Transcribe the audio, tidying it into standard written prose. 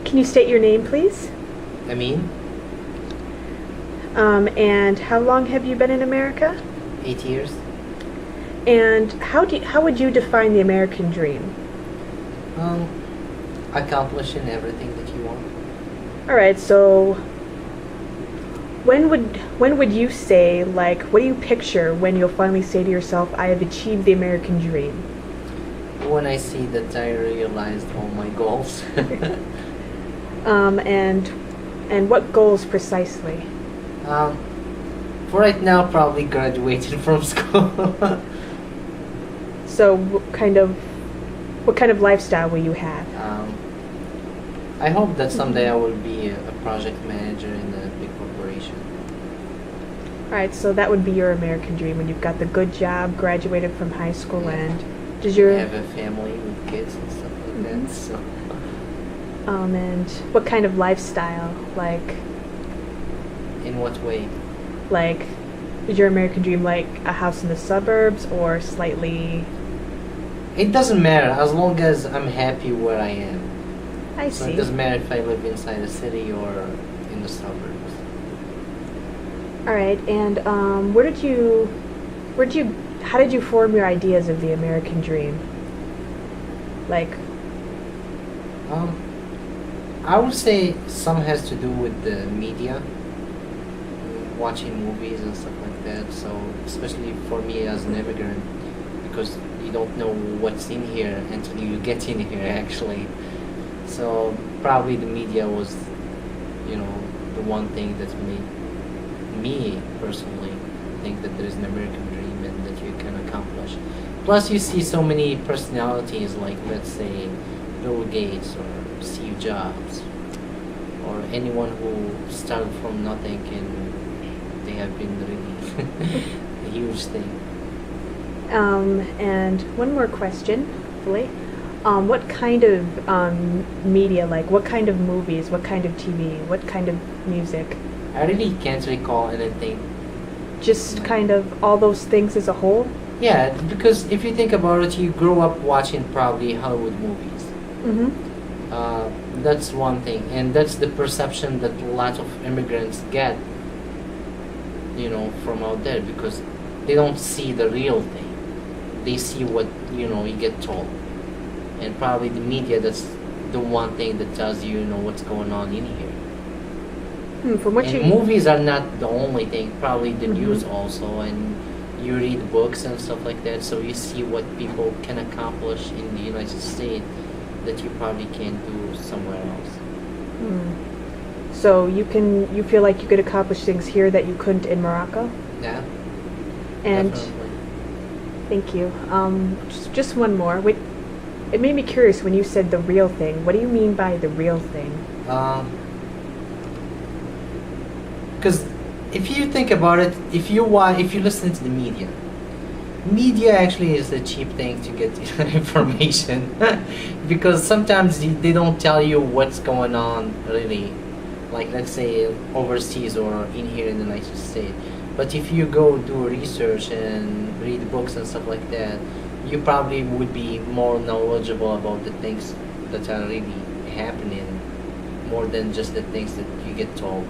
Can you state your name, please? Amine, And how long have you been in America? 8 years. And how would you define the American dream? Um, Accomplishing everything that you want. All right, so when would you say, like, what do you picture when you'll finally say to yourself, I have achieved the American dream? When I see that I realized all my goals. And what goals precisely? um, for right now, probably graduated from school. So what kind of lifestyle will you have? I hope that someday I will be a project manager in a big corporation. All right, so that would be your American dream when you've got the good job, graduated from high school, Yeah. and does your I have a family with kids and stuff like that. So, and what kind of lifestyle? in what way? Like, is your American dream like a house in the suburbs or slightly? It doesn't matter as long as I'm happy where I am. I So see. it doesn't matter if I live inside a city or in the suburbs. All right, and how did you form your ideas of the American dream? Like, Um, I would say some has to do with the media, watching movies and stuff like that. So especially for me as an immigrant, because you don't know what's in here until you get in here actually. So probably the media was, the one thing that made me personally think that there is an American dream and that you can accomplish. Plus, you see so many personalities, like let's say Bill Gates or Steve Jobs, or anyone who started from nothing and they have been really a huge thing. and one more question, hopefully. What kind of media, like what kind of movies, what kind of TV, what kind of music? I really can't recall anything. Just kind of all those things as a whole? Yeah, because if you think about it, you grow up watching probably Hollywood movies. Mm-hmm. That's one thing, and that's the perception that a lot of immigrants get, from out there, because they don't see the real thing. They see what you get told, and probably the media. That's the one thing that tells you, what's going on in here. From what And you movies are not the only thing. Probably the Mhm. news also, and you read books and stuff like that. So you see what people can accomplish in the United States that you probably can't do somewhere else. So you feel like you could accomplish things here that you couldn't in Morocco? Yeah, And definitely. thank you. Just one more. Wait, it made me curious when you said the real thing. What do you mean by the real thing? Because if you think about it, if you listen to the media actually is a cheap thing to get information. Because sometimes they don't tell you what's going on really, like let's say overseas or in here in the United States. But if you go do research and read books and stuff like that, you probably would be more knowledgeable about the things that are really happening, more than just the things that you get told.